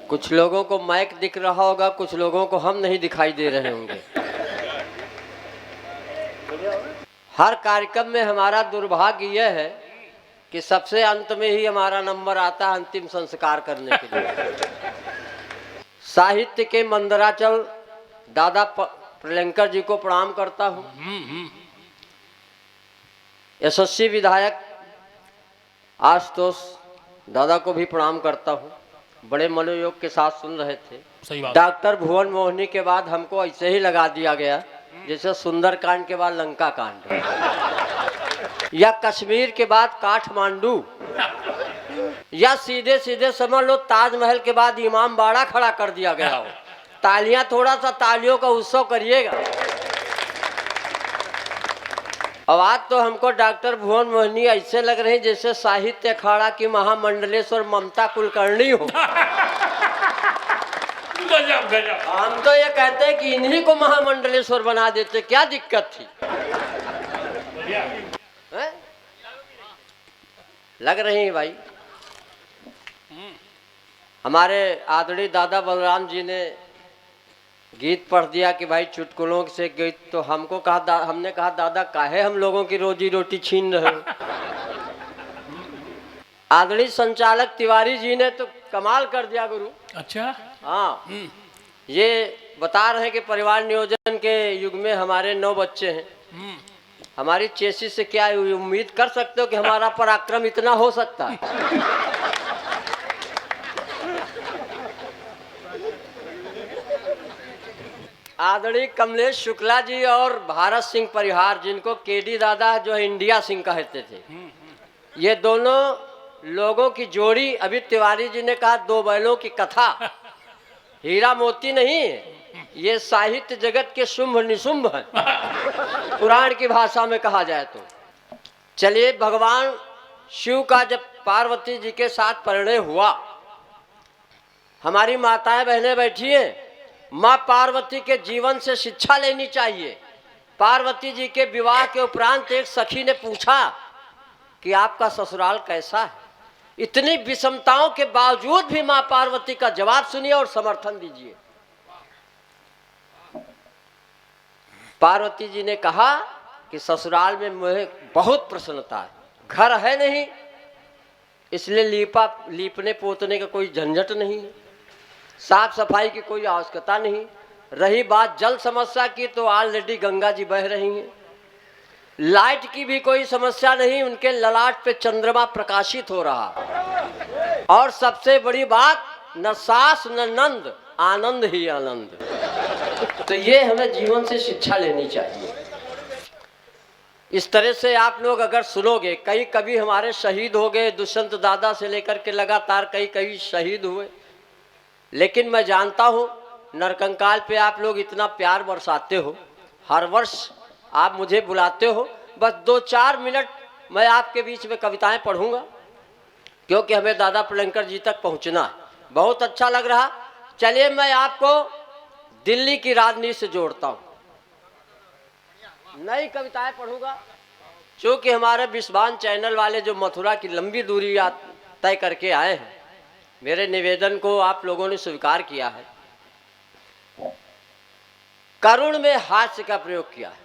कुछ लोगों को माइक दिख रहा होगा, कुछ लोगों को हम नहीं दिखाई दे रहे होंगे। हर कार्यक्रम में हमारा दुर्भाग्य यह है कि सबसे अंत में ही हमारा नंबर आता है अंतिम संस्कार करने के लिए। साहित्य के मंदराचल दादा प्रलंकर जी को प्रणाम करता हूँ। यशस्वी विधायक आशुतोष दादा को भी प्रणाम करता हूँ। बड़े मनोयोग के साथ सुन रहे थे। सही बात। डॉक्टर भुवन मोहिनी के बाद हमको ऐसे ही लगा दिया गया जैसे सुंदरकांड के बाद लंका कांड या कश्मीर के बाद काठमांडू या सीधे सीधे समझ लो ताजमहल के बाद इमाम बाड़ा खड़ा कर दिया गया हो। तालियां, थोड़ा सा तालियों का उत्सव करिएगा। अब आज तो हमको डॉक्टर भुवन मोहिनी ऐसे लग रहे हैं जैसे साहित्य अखाड़ा की महामंडलेश्वर ममता कुलकर्णी हो। गजब गजब। हम तो ये कहते हैं कि इन्हीं को महामंडलेश्वर बना देते, क्या दिक्कत थी? है? लग रही है भाई। हमारे आदरणीय दादा बलराम जी ने गीत पढ़ दिया कि भाई चुटकुलों से गीत, तो हमको कहा हमने कहा दादा काहे हम लोगों की रोजी रोटी छीन रहे हो? आदरणीय संचालक तिवारी जी ने तो कमाल कर दिया गुरु। अच्छा। हाँ, ये बता रहे हैं कि परिवार नियोजन के युग में हमारे 9 बच्चे हैं। हमारी चेसी से क्या उम्मीद कर सकते हो कि हमारा पराक्रम इतना हो सकता है? आदरणीय कमलेश शुक्ला जी और भारत सिंह परिहार, जिनको केडी दादा जो है इंडिया सिंह कहते थे, ये दोनों लोगों की जोड़ी। अभी तिवारी जी ने कहा 2 बैलों की कथा, हीरा मोती नहीं, ये साहित्य जगत के शुंभ निशुंभ है, पुराण की भाषा में कहा जाए तो। चलिए, भगवान शिव का जब पार्वती जी के साथ परिणय हुआ, हमारी माताएं बहनें बैठी हैं, माँ पार्वती के जीवन से शिक्षा लेनी चाहिए। पार्वती जी के विवाह के उपरांत एक सखी ने पूछा कि आपका ससुराल कैसा है? इतनी विषमताओं के बावजूद भी माँ पार्वती का जवाब सुनिए और समर्थन दीजिए। पार्वती जी ने कहा कि ससुराल में मुझे बहुत प्रसन्नता है, घर है नहीं इसलिए लीपने पोतने का कोई झंझट नहीं है, साफ सफाई की कोई आवश्यकता नहीं। रही बात जल समस्या की, तो ऑलरेडी गंगा जी बह रही हैं। लाइट की भी कोई समस्या नहीं, उनके ललाट पे चंद्रमा प्रकाशित हो रहा। और सबसे बड़ी बात, न सास न नंद, आनंद ही आनंद। तो ये हमें जीवन से शिक्षा लेनी चाहिए। इस तरह से आप लोग अगर सुनोगे, कई कवि हमारे शहीद हो गए, दुष्यंत दादा से लेकर के लगातार कई शहीद हुए, लेकिन मैं जानता हूँ नरकंकाल पे आप लोग इतना प्यार बरसाते हो, हर वर्ष आप मुझे बुलाते हो। बस 2-4 मिनट मैं आपके बीच में कविताएं पढ़ूंगा, क्योंकि हमें दादा प्रलंकर जी तक पहुंचना है। बहुत अच्छा लग रहा। चलिए, मैं आपको दिल्ली की राजनीति से जोड़ता हूँ, नई कविताएं पढ़ूंगा। चूँकि हमारे विश्वान चैनल वाले जो मथुरा की लंबी दूरी तय करके आए हैं, मेरे निवेदन को आप लोगों ने स्वीकार किया है। करुण में हास्य का प्रयोग किया है।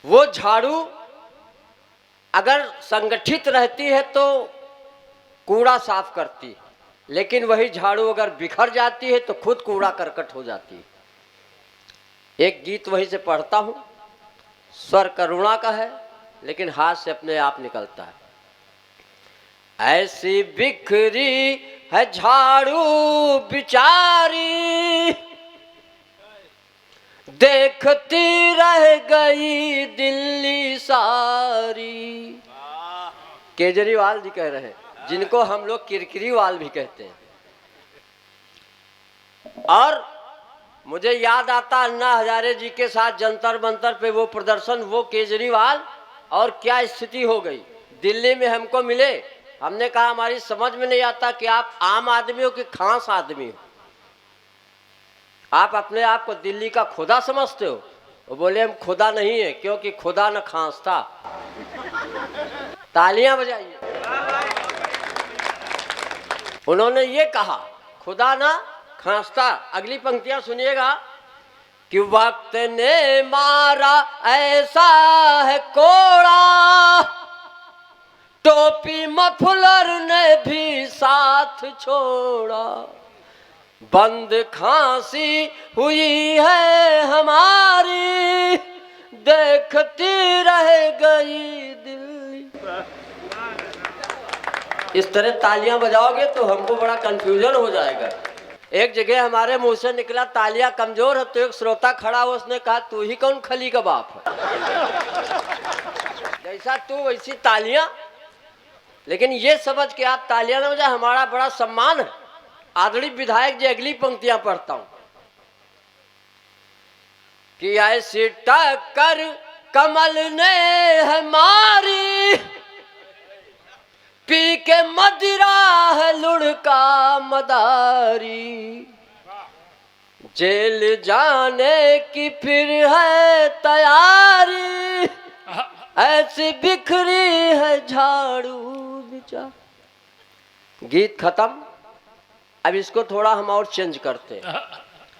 वो झाड़ू अगर संगठित रहती है तो कूड़ा साफ करती है, लेकिन वही झाड़ू अगर बिखर जाती है तो खुद कूड़ा करकट हो जाती है। एक गीत वहीं से पढ़ता हूं, स्वर करुणा का है लेकिन हाथ से अपने आप निकलता है। ऐसी बिखरी है झाड़ू बिचारी, देखती रह गई दिल्ली सारी। केजरीवाल जी कह रहे हैं, जिनको हम लोग किरकिरीवाल भी कहते हैं। और मुझे याद आता अन्ना हजारे जी के साथ जंतर मंतर पे वो प्रदर्शन, वो केजरीवाल, और क्या स्थिति हो गई। दिल्ली में हमको मिले, हमने कहा हमारी समझ में नहीं आता कि आप आम आदमी हो कि खास आदमी हो, आप अपने आप को दिल्ली का खुदा समझते हो? वो बोले हम खुदा नहीं है, क्योंकि खुदा न खांस था। तालियां बजाइए। उन्होंने ये कहा, खुदा ना खांसता। अगली पंक्तियां सुनिएगा कि वक्त ने मारा ऐसा है कोड़ा, टोपी मफलर ने भी साथ छोड़ा, बंद खांसी हुई है हमारी, देखती रह गई दिल्ली। इस तरह तालियां बजाओगे तो हमको बड़ा कंफ्यूजन हो जाएगा। एक जगह हमारे मुंह से निकला तालियां कमजोर है, तो एक श्रोता खड़ा हो, उसने कहा तू ही कौन खली का बाप है, जैसा तू वैसी तालियां। लेकिन ये समझ के आप तालियां न बजाए, हमारा बड़ा सम्मान है। आदरणीय विधायक जी अगली पंक्तियां पढ़ता हूं कि ऐसी टक्कर कमल ने है मारी, पी के मदिरा है लुढ़का मदारी, जेल जाने की फिर है तैयारी, ऐसी बिखरी है झाड़ू बिचा। गीत खत्म। अब इसको थोड़ा हम और चेंज करते हैं।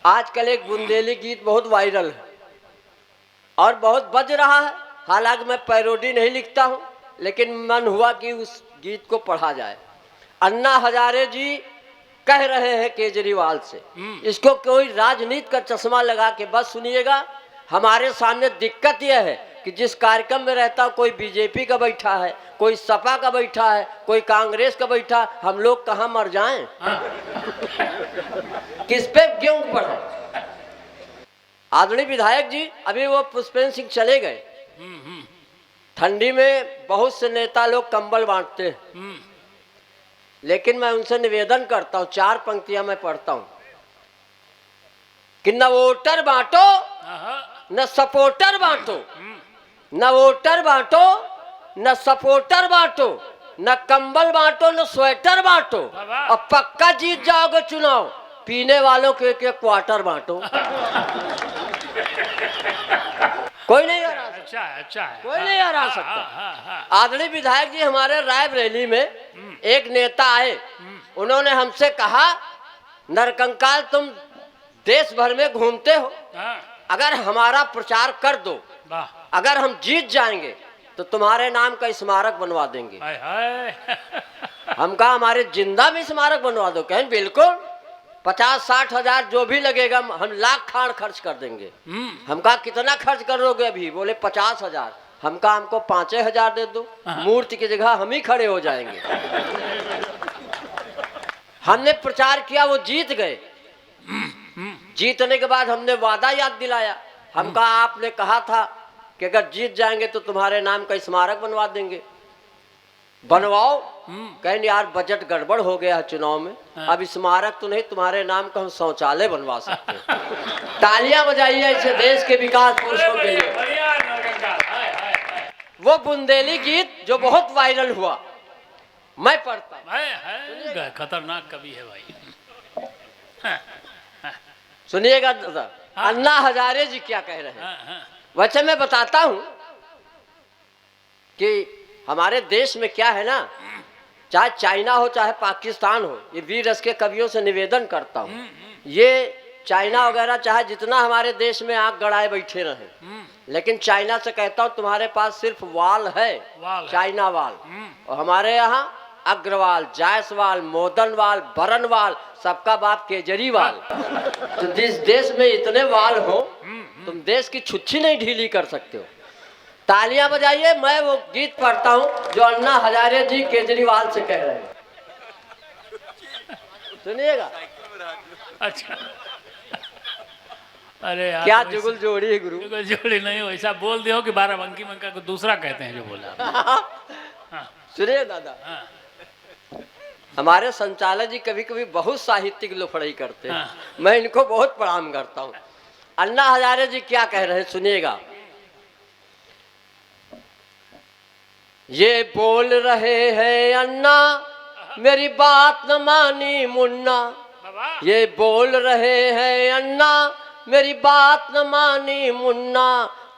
आजकल एक बुंदेली गीत बहुत वायरल है और बहुत बज रहा है। हालांकि मैं पैरोडी नहीं लिखता हूं, लेकिन मन हुआ कि उस गीत को पढ़ा जाए। अन्ना हजारे जी कह रहे हैं केजरीवाल से, इसको कोई राजनीति का चश्मा लगा के बस सुनिएगा। हमारे सामने दिक्कत यह है कि जिस कार्यक्रम में रहता, कोई बीजेपी का बैठा है, कोई सपा का बैठा है, कोई कांग्रेस का बैठा, हम लोग कहां मर जाएं? किस पे क्यों पढ़े? आदरणीय विधायक जी अभी वो पुष्पेंद्र सिंह चले गए। ठंडी में बहुत से नेता लोग कंबल बांटते हैं, लेकिन मैं उनसे निवेदन करता हूं, 4 पंक्तियां मैं पढ़ता हूं कि न वोटर बांटो न सपोर्टर बांटो, न वोटर बांटो न सपोर्टर बांटो, न कंबल बांटो न स्वेटर बांटो, और पक्का जीत जाओगे चुनाव, पीने वालों के एक क्वार्टर बांटो। कोई नहीं हरा सकता, अच्छा है। कोई नहीं हरा सकता। आदरणीय विधायक जी हमारे रायबरेली में एक नेता आए, उन्होंने हमसे कहा नरकंकाल तुम देश भर में घूमते हो, अगर हमारा प्रचार कर दो, अगर हम जीत जाएंगे तो तुम्हारे नाम का स्मारक बनवा देंगे। हम कहा हमारे जिंदा में स्मारक बनवा दो। कहें बिल्कुल, 50-60 हजार जो भी लगेगा हम लाख खान खर्च कर देंगे। हम कहा कितना खर्च करोगे अभी? बोले 50 हजार। हम कहा हमको 5 हजार दे दो, मूर्ति की जगह हम ही खड़े हो जाएंगे। हमने प्रचार किया, वो जीत गए। जीतने के बाद हमने वादा याद दिलाया। हम कहा आपने कहा था कि अगर जीत जाएंगे तो तुम्हारे नाम का स्मारक बनवा देंगे, बनवाओ। कहें यार बजट गड़बड़ हो गया है चुनाव में, अब स्मारक तो नहीं, तुम्हारे नाम का हम शौचालय बनवा सकते हैं। तालियां बजाइए ऐसे देश के विकास पुरुषों के लिए। वो बुंदेली गीत जो बहुत वायरल हुआ, मैं पढ़ता। खतरनाक कवि है भाई। सुनिएगा दादा, अन्ना हजारे जी क्या कह रहे हैं। वैसे मैं बताता हूं कि हमारे देश में क्या है ना, चाहे चाइना हो चाहे पाकिस्तान हो, ये वीर रस के कवियों से निवेदन करता हूं, ये चाइना वगैरह चाहे जितना हमारे देश में आग गड़ाए बैठे रहे, लेकिन चाइना से कहता हूं तुम्हारे पास सिर्फ वाल है, चाइना वाल। और हमारे यहाँ अग्रवाल, जायसवाल, मोदनवाल, बरनवाल, सबका बाप केजरीवाल। तो जिस देश में इतने वाल हो, तुम देश की छुच्छी नहीं ढीली कर सकते हो। तालियां बजाइए। मैं वो गीत पढ़ता हूं जो अन्ना हजारे जी केजरीवाल से कह रहे हैं, सुनिएगा। अच्छा, अरे यार क्या जुगल जोड़ी है गुरु। जुगल जोड़ी नहीं, वैसा बोल दियो कि बाराबंकी मंका को दूसरा कहते हैं जो बोला। सुनिए दादा, हमारे संचालक जी कभी कभी बहुत साहित्यिक लोफड़ाई करते हैं, मैं इनको बहुत प्रणाम करता हूँ। अन्ना हजारे जी क्या कह रहे हैं सुनिएगा। ये बोल रहे हैं अन्ना मेरी बात न मानी मुन्ना, ये बोल रहे हैं अन्ना मेरी बात न मानी मुन्ना,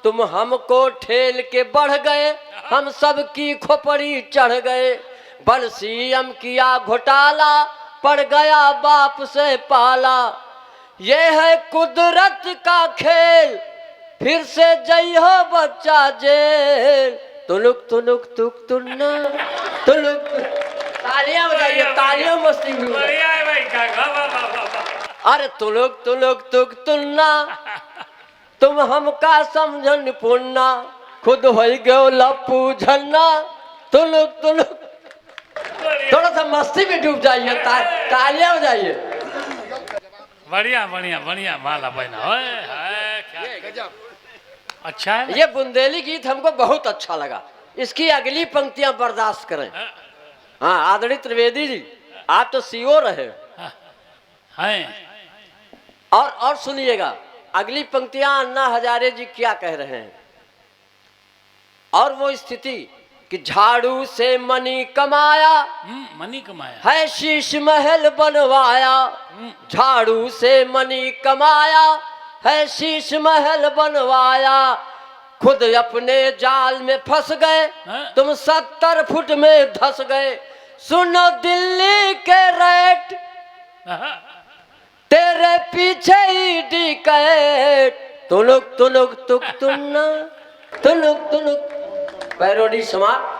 तुम हमको ठेल के बढ़ गए, हम सब की खोपड़ी चढ़ गए, बल सीएम किया घोटाला पड़ गया बाप से पाला। ये है कुदरत का खेल, फिर से जई हो बच्चा जेल। तुनुक तुनुक तुक तुन्ना तुनुक। तालियां बजाइए, तालियां मस्ती में। बढ़िया है भाई काका, वाह वाह वाह वाह। अरे तुनुक तुनुक तुक तुन्ना, तुम हमका समझन पुन्ना, खुद हो गयो लप्पू झन्ना। तुनुक तुनुक। थोड़ा सा मस्ती में डूब जाइए, तालियां बजाइए। बढ़िया बढ़िया बढ़िया, माला बहना क्या अच्छा है। ये बुंदेली गीत हमको बहुत अच्छा लगा। इसकी अगली पंक्तियां बर्दाश्त करें। हाँ आदरणीय त्रिवेदी जी, आप तो सीओ रहे हैं। और सुनिएगा अगली पंक्तियां अन्ना हजारे जी क्या कह रहे हैं। और वो स्थिति कि झाड़ू से मनी कमाया, मनी कमाया है शीश महल बनवाया। झाड़ू से मनी कमाया, है शीश महल बनवाया। खुद अपने जाल में फंस गए, तुम 70 फुट में धस गए। सुनो दिल्ली के रेट, तेरे पीछे ही डिकैट। तुनुक तुनुक तुक तुन्ना तुनुक तुनुक। पैरोडी समाप्त।